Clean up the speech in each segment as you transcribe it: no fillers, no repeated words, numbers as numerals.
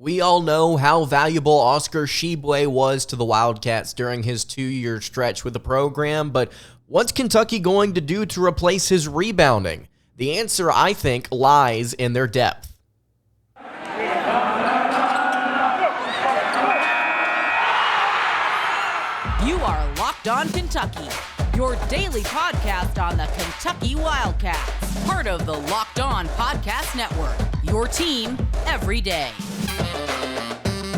We all know how valuable Oscar Tshiebwe was to the Wildcats during his 2-year stretch with the program, but what's Kentucky going to do to replace his rebounding? The answer, I think, lies in their depth. You are Locked On Kentucky, your daily podcast on the Kentucky Wildcats, part of the Locked On Podcast Network, your team every day.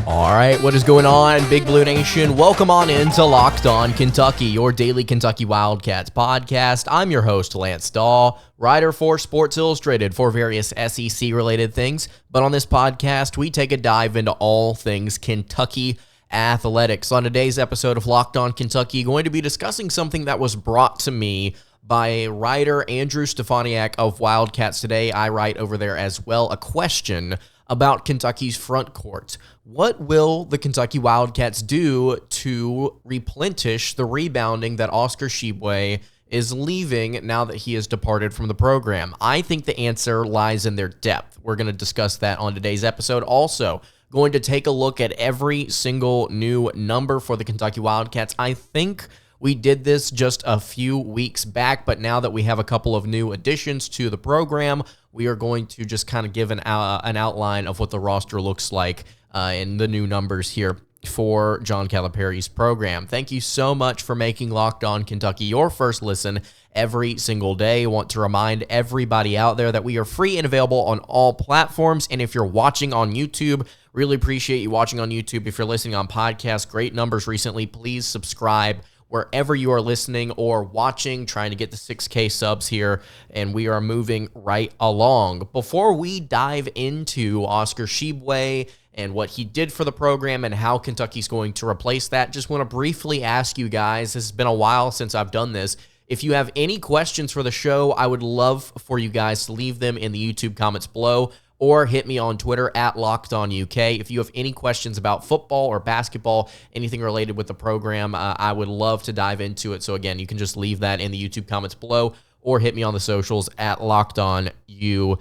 All right, what is going on, Big Blue Nation? Welcome on into Locked On Kentucky, your daily Kentucky Wildcats podcast. I'm your host, Lance Dahl, writer for Sports Illustrated for various SEC-related things. But on this podcast, we take a dive into all things Kentucky athletics. On today's episode of Locked On Kentucky, going to be discussing something that was brought to me by writer Andrew Stefaniak of Wildcats Today. I write over there as well, a question about Kentucky's front court. What will the Kentucky Wildcats do to replenish the rebounding that Oscar Tshiebwe is leaving now that he has departed from the program? I think the answer lies in their depth. We're going to discuss that on today's episode. Also, going to take a look at every single new number for the Kentucky Wildcats. I think we did this just a few weeks back, but now that we have a couple of new additions to the program, we are going to just kind of give an outline of what the roster looks like in the new numbers here for John Calipari's program. Thank you so much for making Locked On Kentucky your first listen every single day. I want to remind everybody out there that we are free and available on all platforms. And if you're watching on YouTube, really appreciate you watching on YouTube. If you're listening on podcasts, great numbers recently. Please subscribe wherever you are listening or watching, trying to get the 6K subs here, and we are moving right along. Before we dive into Oscar Tshiebwe and what he did for the program and how Kentucky's going to replace that, just want to briefly ask you guys, this has been a while since I've done this, if you have any questions for the show, I would love for you guys to leave them in the YouTube comments below, or hit me on Twitter at LockedOnUK. If you have any questions about football or basketball, anything related with the program, I would love to dive into it. So again, you can just leave that in the YouTube comments below or hit me on the socials at LockedOnUK.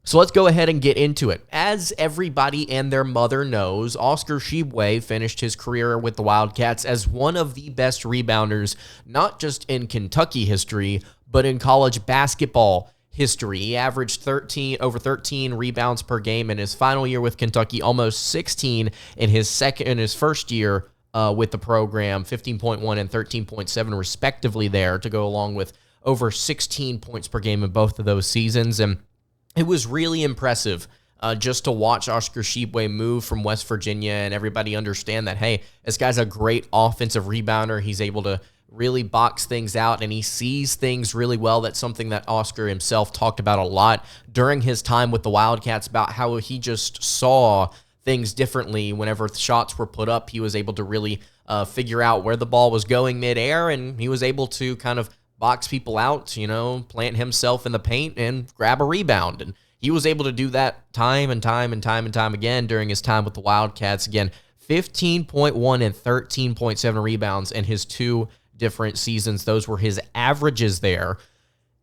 So let's go ahead and get into it. As everybody and their mother knows, Oscar Tshiebwe finished his career with the Wildcats as one of the best rebounders, not just in Kentucky history, but in college basketball history. He averaged over 13 rebounds per game in his final year with Kentucky, almost 16 in his first year with the program, 15.1 and 13.7 respectively there, to go along with over 16 points per game in both of those seasons. And it was really impressive just to watch Oscar Tshiebwe move from West Virginia and everybody understand that, hey, this guy's a great offensive rebounder. He's able to really box things out, and he sees things really well. That's something that Oscar himself talked about a lot during his time with the Wildcats, about how he just saw things differently. Whenever shots were put up, he was able to really figure out where the ball was going midair, and he was able to kind of box people out, plant himself in the paint and grab a rebound. And he was able to do that time and time again during his time with the Wildcats. Again, 15.1 and 13.7 rebounds in his two different seasons. Those were his averages there.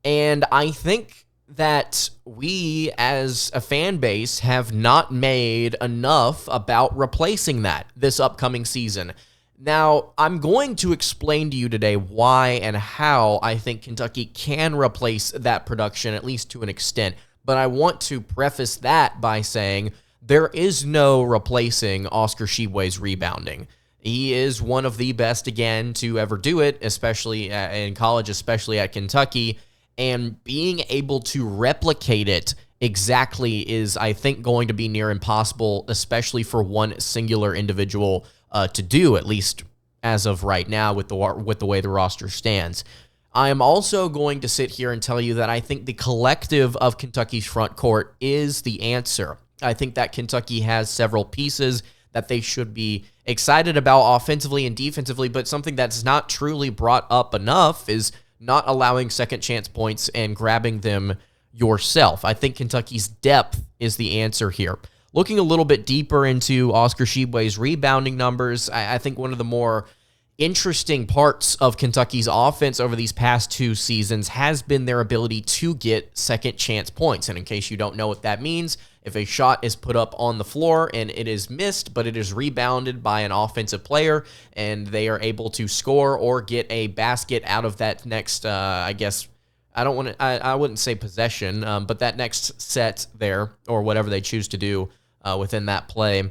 And I think that we as a fan base have not made enough about replacing that this upcoming season. Now, I'm going to explain to you today why and how I think Kentucky can replace that production, at least to an extent. But I want to preface that by saying there is no replacing Oscar Tshiebwe's rebounding. He is one of the best, again, to ever do it, especially in college, especially at Kentucky. And being able to replicate it exactly is, I think, going to be near impossible, especially for one singular individual to do, at least as of right now with the way the roster stands. I am also going to sit here and tell you that I think the collective of Kentucky's front court is the answer. I think that Kentucky has several pieces that they should be excited about offensively and defensively, but something that's not truly brought up enough is not allowing second chance points and grabbing them yourself. I think Kentucky's depth is the answer here. Looking a little bit deeper into Oscar Tshiebwe's rebounding numbers, I think one of the more interesting parts of Kentucky's offense over these past two seasons has been their ability to get second chance points. And in case you don't know what that means, If a shot is put up on the floor and it is missed, but it is rebounded by an offensive player and they are able to score or get a basket out of that next, I wouldn't say possession, but that next set there or whatever they choose to do within that play,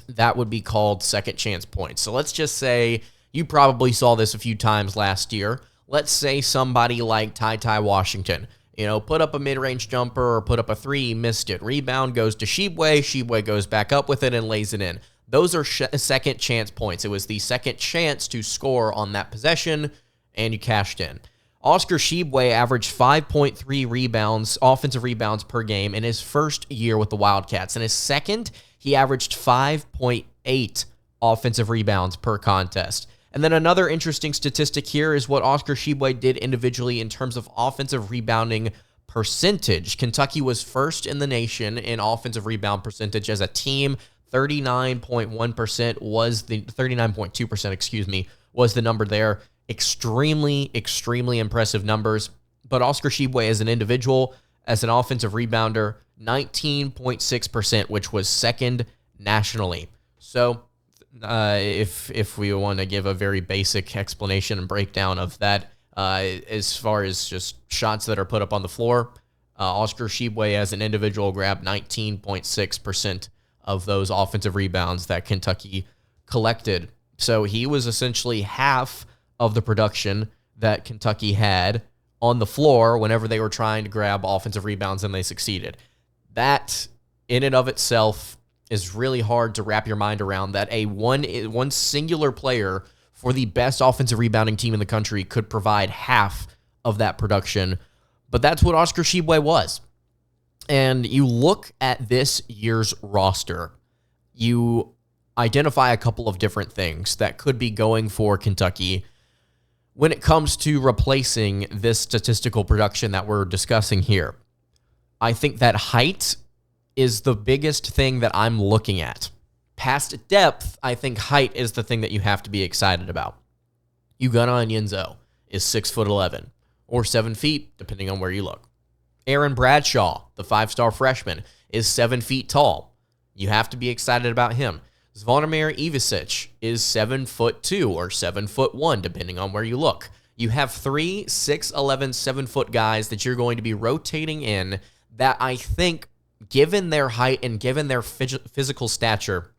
that would be called second chance points. So let's just say you probably saw this a few times last year. Let's say somebody like Ty Washington, put up a mid-range jumper or put up a three, missed it. Rebound goes to Tshiebwe. Tshiebwe goes back up with it and lays it in. Those are second chance points. It was the second chance to score on that possession, and you cashed in. Oscar Tshiebwe averaged 5.3 rebounds, offensive rebounds per game in his first year with the Wildcats. In his second, he averaged 5.8 offensive rebounds per contest. And then another interesting statistic here is what Oscar Tshiebwe did individually in terms of offensive rebounding percentage. Kentucky was first in the nation in offensive rebound percentage as a team. 39.2%, was the number there. Extremely, extremely impressive numbers. But Oscar Tshiebwe as an individual, as an offensive rebounder, 19.6%, which was second nationally. So if we want to give a very basic explanation and breakdown of that, as far as just shots that are put up on the floor, Oscar Tshiebwe as an individual grabbed 19.6% of those offensive rebounds that Kentucky collected. So he was essentially half of the production that Kentucky had on the floor whenever they were trying to grab offensive rebounds, and they succeeded. That, in and of itself, is really hard to wrap your mind around, that a one singular player for the best offensive rebounding team in the country could provide half of that production. But that's what Oscar Tshiebwe was. And you look at this year's roster, you identify a couple of different things that could be going for Kentucky when it comes to replacing this statistical production that we're discussing here. I think that height is the biggest thing that I'm looking at. Past depth, I think height is the thing that you have to be excited about. Ugonna Onyenso is 6'11", or 7 feet, depending on where you look. Aaron Bradshaw, the 5-star freshman, is 7 feet tall. You have to be excited about him. Zvonimir Ivisic is 7'2", or 7'1", depending on where you look. You have 3 6'11", 7-foot guys that you're going to be rotating in that I think, given their height and given their physical stature,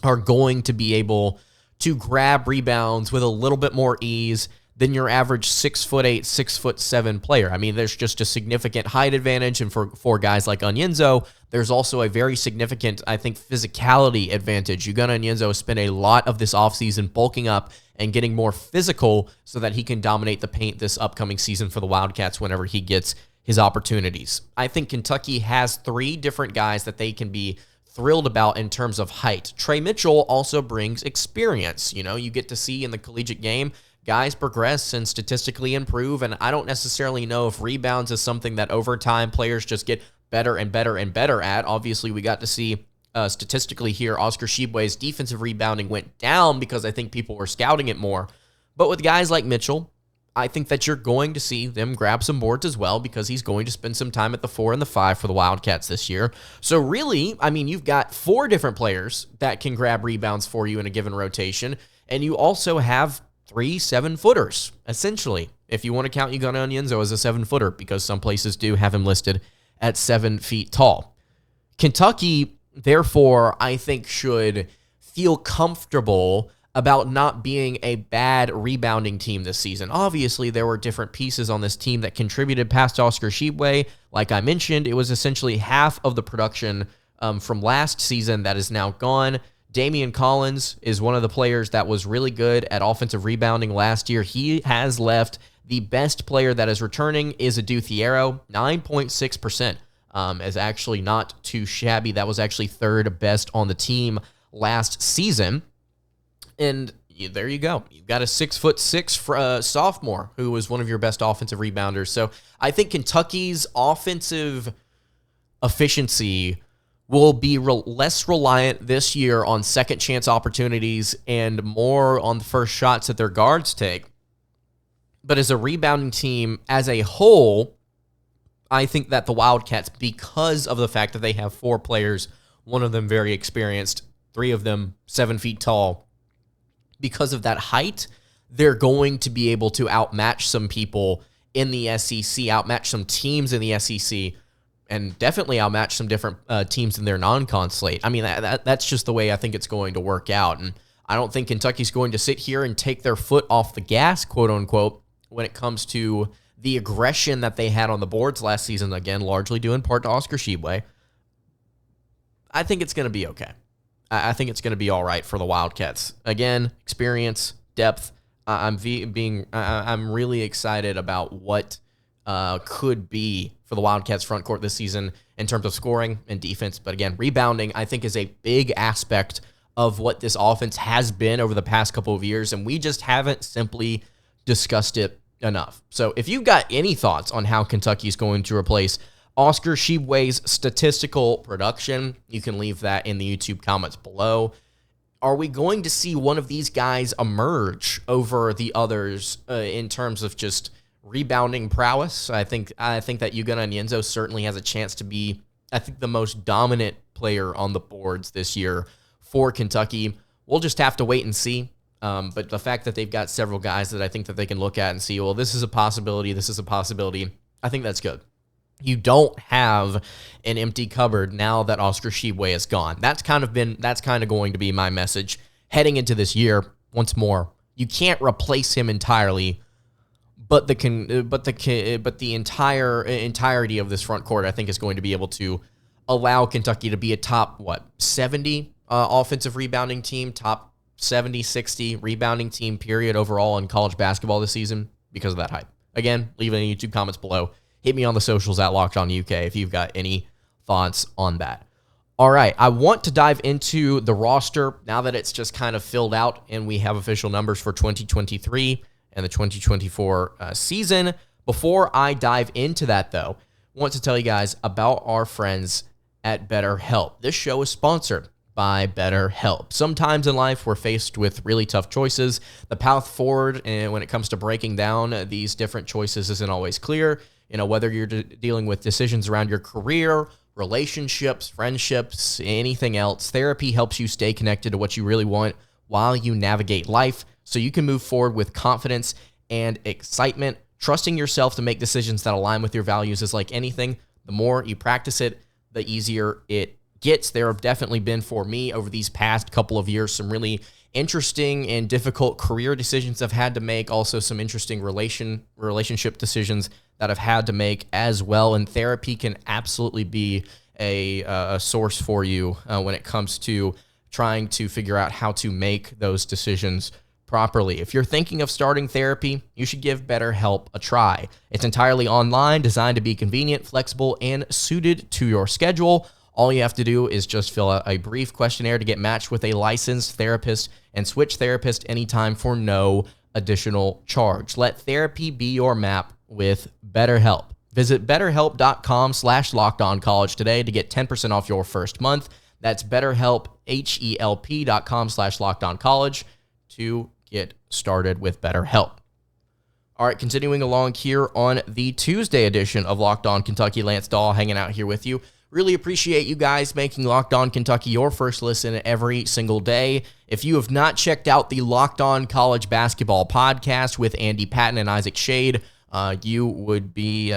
are going to be able to grab rebounds with a little bit more ease than your average 6'8", 6'7" player. I mean, there's just a significant height advantage, and for guys like Onyenso, there's also a very significant, I think, physicality advantage. Ugonna Onyenso spent a lot of this offseason bulking up and getting more physical so that he can dominate the paint this upcoming season for the Wildcats whenever he gets his opportunities. I think Kentucky has 3 different guys that they can be thrilled about in terms of height. Trey Mitchell also brings experience. You get to see in the collegiate game guys progress and statistically improve, and I don't necessarily know if rebounds is something that over time players just get better and better and better at. Obviously, we got to see statistically here, Oscar Tshiebwe's defensive rebounding went down because I think people were scouting it more. But with guys like Mitchell, I think that you're going to see them grab some boards as well because he's going to spend some time at the 4 and the 5 for the Wildcats this year. So really, I mean, you've got 4 different players that can grab rebounds for you in a given rotation, and you also have 3 7-footers, essentially, if you want to count Ugonna Onyenso as a 7-footer, because some places do have him listed at 7 feet tall. Kentucky, therefore, I think should feel comfortable about not being a bad rebounding team this season. Obviously, there were different pieces on this team that contributed past Oscar Tshiebwe. Like I mentioned, it was essentially half of the production from last season that is now gone. Damian Collins is one of the players that was really good at offensive rebounding last year. He has left. The best player that is returning is Adu Thiero. 9.6% is actually not too shabby. That was actually 3rd best on the team last season. And there you go. You've got a 6'6" sophomore who was one of your best offensive rebounders. So I think Kentucky's offensive efficiency will be less reliant this year on second chance opportunities and more on the first shots that their guards take. But as a rebounding team as a whole, I think that the Wildcats, because of the fact that they have 4 players, one of them very experienced, 3 of them 7 feet tall, because of that height, they're going to be able to outmatch some people in the SEC, outmatch some teams in the SEC, and definitely outmatch some different teams in their non-con slate. I mean, that's just the way I think it's going to work out. And I don't think Kentucky's going to sit here and take their foot off the gas, quote unquote, when it comes to the aggression that they had on the boards last season, again, largely due in part to Oscar Tshiebwe. I think it's going to be okay. I think it's going to be all right for the Wildcats. Again, experience, depth. I'm really excited about what could be for the Wildcats front court this season in terms of scoring and defense. But again, rebounding, I think, is a big aspect of what this offense has been over the past couple of years, and we just haven't simply discussed it enough. So if you've got any thoughts on how Kentucky is going to replace Oscar Tshiebwe's statistical production, you can leave that in the YouTube comments below. Are we going to see one of these guys emerge over the others in terms of just rebounding prowess? I think that Ugonna Onyenso certainly has a chance to be, I think, the most dominant player on the boards this year for Kentucky. We'll just have to wait and see. But the fact that they've got several guys that I think that they can look at and see, well, this is a possibility, I think that's good. You don't have an empty cupboard now that Oscar Tshiebwe is gone. That's kind of going to be my message heading into this year. Once more, you can't replace him entirely, but the entirety of this front court, I think, is going to be able to allow Kentucky to be a top 70 offensive rebounding team, top 70, 60 rebounding team, period, overall in college basketball this season because of that hype. Again, leave it in the YouTube comments below. Hit me on the socials at Locked On UK if you've got any thoughts on that. All right, I want to dive into the roster now that it's just kind of filled out and we have official numbers for 2023 and the 2024 season. Before I dive into that, though, I want to tell you guys about our friends at BetterHelp. This show is sponsored by BetterHelp. Sometimes in life, we're faced with really tough choices. The path forward, and when it comes to breaking down these different choices, isn't always clear. Whether you're dealing with decisions around your career, relationships, friendships, anything else, therapy helps you stay connected to what you really want while you navigate life so you can move forward with confidence and excitement. Trusting yourself to make decisions that align with your values is like anything. The more you practice it, the easier it gets. There have definitely been, for me, over these past couple of years, some really interesting and difficult career decisions I've had to make. Also, some interesting relationship decisions that I've had to make as well. And therapy can absolutely be a source for you when it comes to trying to figure out how to make those decisions properly. If you're thinking of starting therapy, you should give BetterHelp a try. It's entirely online, designed to be convenient, flexible, and suited to your schedule. All you have to do is just fill out a brief questionnaire to get matched with a licensed therapist and switch therapist anytime for no additional charge. Let therapy be your map with BetterHelp. Visit BetterHelp.com/LockedOnCollege today to get 10% off your first month. That's BetterHelp, HELP.com/LockedOnCollege to get started with BetterHelp. All right, continuing along here on the Tuesday edition of Locked On Kentucky, Lance Dahl hanging out here with you. Really appreciate you guys making Locked On Kentucky your first listen every single day. If you have not checked out the Locked On College Basketball Podcast with Andy Patton and Isaac Shade, I'd be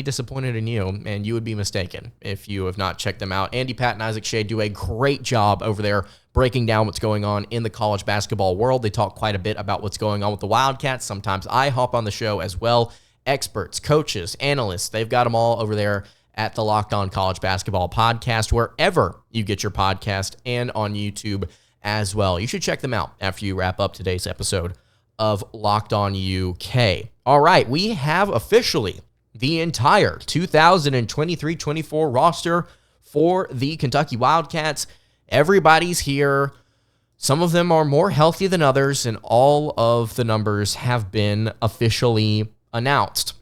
disappointed in you, and you would be mistaken if you have not checked them out. Andy Patton and Isaac Shade do a great job over there breaking down what's going on in the college basketball world. They talk quite a bit about what's going on with the Wildcats. Sometimes I hop on the show as well. Experts, coaches, analysts, they've got them all over there at the Locked On College Basketball Podcast, wherever you get your podcast, and on YouTube as well. You should check them out after you wrap up today's episode of Locked On UK. All right, we have officially the entire 2023-24 roster for the Kentucky Wildcats. Everybody's here. Some of them are more healthy than others, and all of the numbers have been officially announced.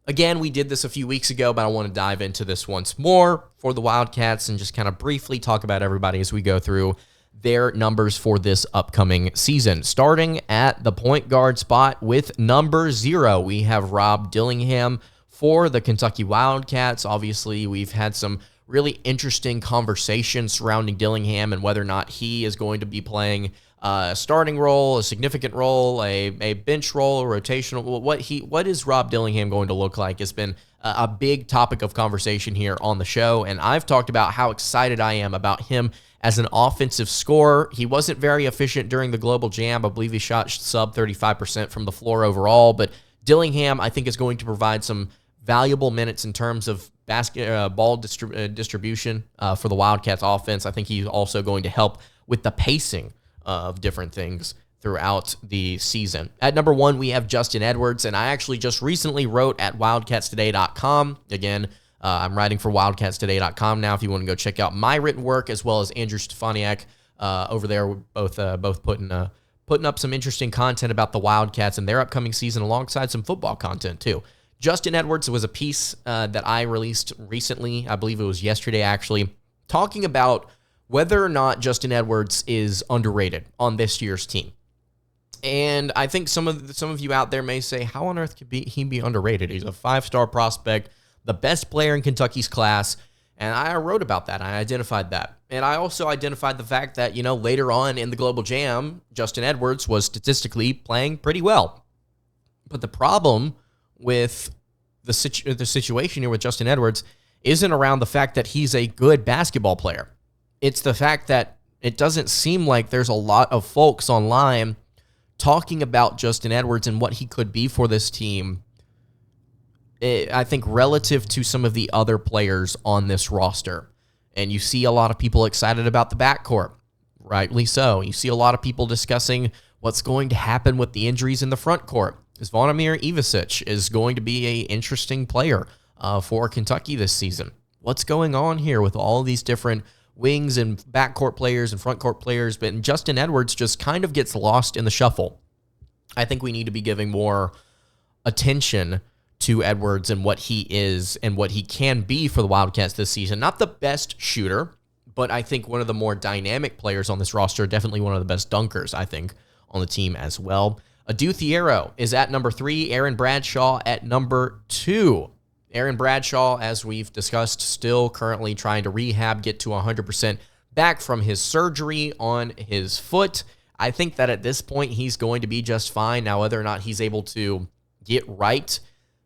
Again, we did this a few weeks ago, but I want to dive into this once more for the Wildcats and just kind of briefly talk about everybody as we go through their numbers for this upcoming season. Starting at the point guard spot with number 0, we have Rob Dillingham, for the Kentucky Wildcats. Obviously, we've had some really interesting conversations surrounding Dillingham and whether or not he is going to be playing a starting role, a significant role, a bench role, a rotational. What is Rob Dillingham going to look like has been a big topic of conversation here on the show, and I've talked about how excited I am about him as an offensive scorer. He wasn't very efficient during the Global Jam. I believe he shot sub 35% from the floor overall, but Dillingham, I think, is going to provide some valuable minutes in terms of ball distribution for the Wildcats offense. I think he's also going to help with the pacing of different things throughout the season. At number 1, we have Justin Edwards, and I actually just recently wrote at wildcatstoday.com. Again, I'm writing for wildcatstoday.com now if you want to go check out my written work, as well as Andrew Stefaniak over there. We're both putting up some interesting content about the Wildcats and their upcoming season alongside some football content too. Justin Edwards was a piece that I released recently, I believe it was yesterday actually, talking about whether or not Justin Edwards is underrated on this year's team. And I think some of you out there may say, how on earth could he be underrated? He's a 5-star prospect, the best player in Kentucky's class, and I wrote about that. I identified that. And I also identified the fact that, later on in the Global Jam, Justin Edwards was statistically playing pretty well. But the problem with the situation here with Justin Edwards isn't around the fact that he's a good basketball player. It's the fact that it doesn't seem like there's a lot of folks online talking about Justin Edwards and what he could be for this team, I think, relative to some of the other players on this roster. And you see a lot of people excited about the backcourt, rightly so. You see a lot of people discussing what's going to happen with the injuries in the frontcourt. Zvonimir Ivisic is going to be an interesting player for Kentucky this season. What's going on here with all these different wings and backcourt players and frontcourt players? But Justin Edwards just kind of gets lost in the shuffle. I think we need to be giving more attention to Edwards and what he is and what he can be for the Wildcats this season. Not the best shooter, but I think one of the more dynamic players on this roster, definitely one of the best dunkers, I think, on the team as well. Adu Thiero is at number 3, Aaron Bradshaw at number 2. Aaron Bradshaw, as we've discussed, still currently trying to rehab, get to 100% back from his surgery on his foot. I think that at this point, he's going to be just fine. Now, whether or not he's able to get right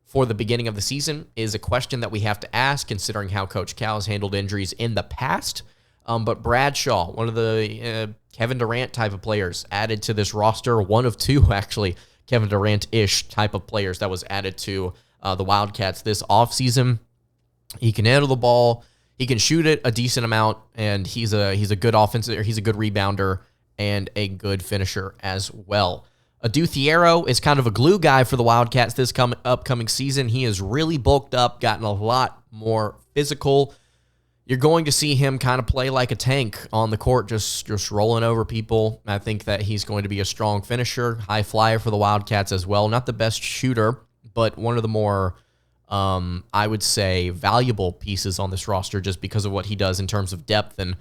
for the beginning of the season is a question that we have to ask, considering how Coach Cal has handled injuries in the past. But Bradshaw, one of the Kevin Durant type of players added to this roster, one of 2 actually Kevin Durant-ish type of players that was added to the Wildcats this offseason. He can handle the ball, he can shoot it a decent amount, and he's a good offensive, he's a good rebounder and a good finisher as well. Adu Thiero is kind of a glue guy for the Wildcats this upcoming season. He has really bulked up, gotten a lot more physical. You're going to see him kind of play like a tank on the court, just rolling over people. I think that he's going to be a strong finisher, high flyer for the Wildcats as well. Not the best shooter, but one of the more, I would say, valuable pieces on this roster just because of what he does in terms of depth. And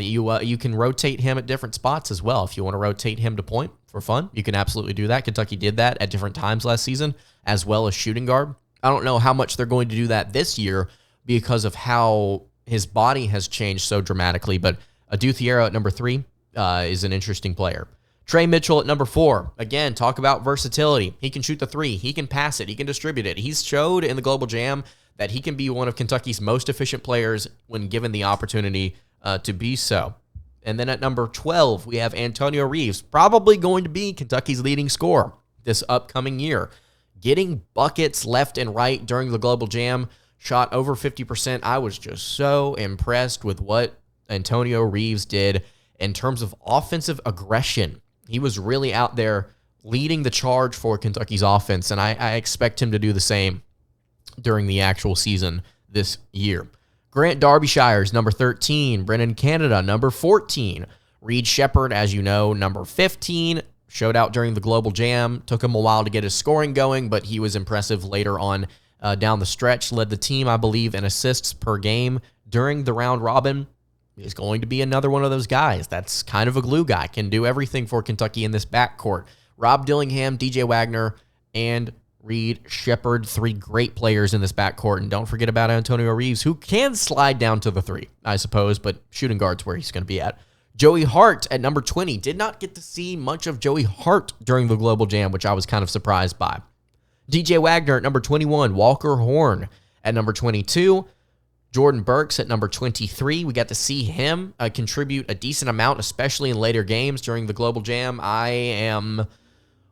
you can rotate him at different spots as well. If you want to rotate him to point for fun, you can absolutely do that. Kentucky did that at different times last season, as well as shooting guard. I don't know how much they're going to do that this year because of how his body has changed so dramatically, but Adu Thiero at number 3 is an interesting player. Trey Mitchell at number 4. Again, talk about versatility. He can shoot the 3. He can pass it. He can distribute it. He's showed in the Global Jam that he can be one of Kentucky's most efficient players when given the opportunity to be so. And then at number 12, we have Antonio Reeves, probably going to be Kentucky's leading scorer this upcoming year. Getting buckets left and right during the Global Jam, shot over 50%. I was just so impressed with what Antonio Reeves did in terms of offensive aggression. He was really out there leading the charge for Kentucky's offense, and I expect him to do the same during the actual season this year. Grant Darbyshire's number 13. Brennan Canada, number 14. Reed Shepherd, as you know, number 15. Showed out during the Global Jam. Took him a while to get his scoring going, but he was impressive later on down the stretch. Led the team, I believe, in assists per game during the round robin. He's going to be another one of those guys that's kind of a glue guy, can do everything for Kentucky in this backcourt. Rob Dillingham, DJ Wagner, and Reed, Shepard, 3 great players in this backcourt. And don't forget about Antonio Reeves, who can slide down to the 3, I suppose, but shooting guard's where he's going to be at. Joey Hart at number 20. Did not get to see much of Joey Hart during the Global Jam, which I was kind of surprised by. DJ Wagner at number 21. Walker Horn at number 22. Jordan Burks at number 23. We got to see him contribute a decent amount, especially in later games during the Global Jam. I am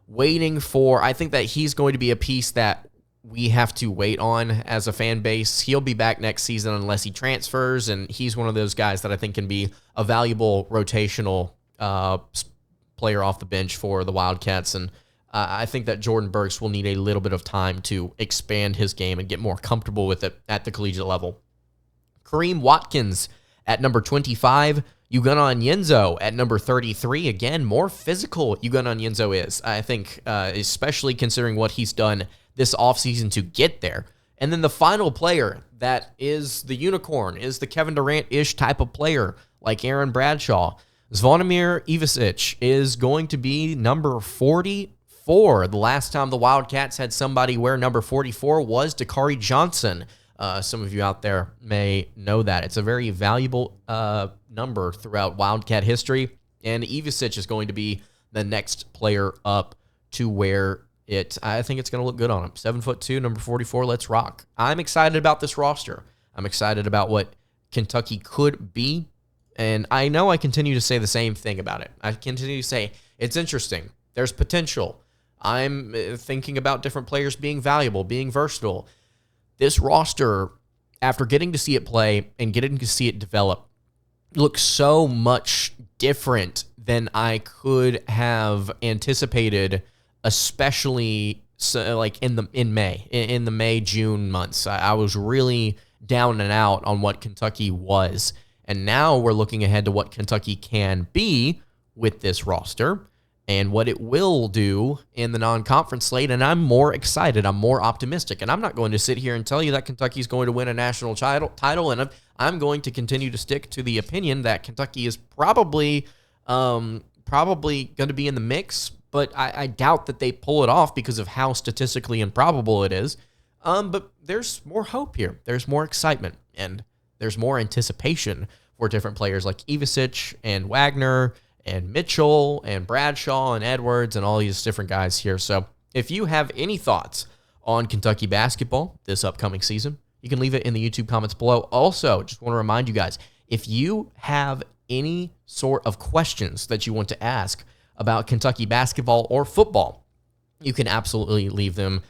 waiting for, I think that he's going to be a piece that we have to wait on as a fan base. He'll be back next season unless he transfers, and he's one of those guys that I think can be a valuable rotational player off the bench for the Wildcats, and I think that Jordan Burks will need a little bit of time to expand his game and get more comfortable with it at the collegiate level. Kareem Watkins at number 25. Ugonna Onyenso at number 33. Again, more physical Ugonna Onyenso is, I think, especially considering what he's done this offseason to get there. And then the final player that is the unicorn, is the Kevin Durant-ish type of player, like Aaron Bradshaw. Zvonimir Ivisic is going to be number 44. The last time the Wildcats had somebody wear number 44 was Dakari Johnson. Some of you out there may know that. It's a very valuable number throughout Wildcat history, and Ivisic is going to be the next player up to wear it. I think it's going to look good on him. 7'2", number 44, let's rock. I'm excited about this roster. I'm excited about what Kentucky could be, and I know I continue to say the same thing about it. I continue to say, it's interesting. There's potential. I'm thinking about different players being valuable, being versatile. This roster, after getting to see it play and getting to see it develop, looks so much different than I could have anticipated, especially like in the May-June months. I was really down and out on what Kentucky was, and now we're looking ahead to what Kentucky can be with this roster and what it will do in the non-conference slate, and I'm more excited. I'm more optimistic, and I'm not going to sit here and tell you that Kentucky's going to win a national title, and I'm going to continue to stick to the opinion that Kentucky is probably going to be in the mix, but I doubt that they pull it off because of how statistically improbable it is. But there's more hope here. There's more excitement, and there's more anticipation for different players like Ivisic and Wagner and Mitchell and Bradshaw and Edwards and all these different guys here. So if you have any thoughts on Kentucky basketball this upcoming season, you can leave it in the YouTube comments below. Also, just want to remind you guys, if you have any sort of questions that you want to ask about Kentucky basketball or football, you can absolutely leave them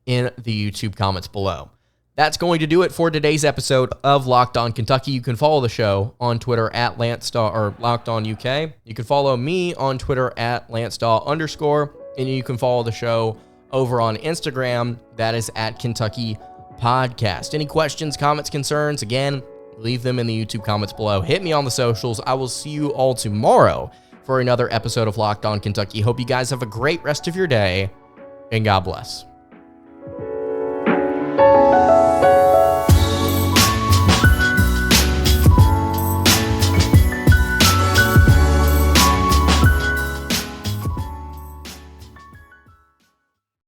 in the YouTube comments below. That's going to do it for today's episode of Locked On Kentucky. You can follow the show on Twitter at LanceDaw or Locked On UK. You can follow me on Twitter at LanceDaw_, and you can follow the show over on Instagram. That is at Kentucky Podcast. Any questions, comments, concerns? Again, leave them in the YouTube comments below. Hit me on the socials. I will see you all tomorrow for another episode of Locked On Kentucky. Hope you guys have a great rest of your day, and God bless.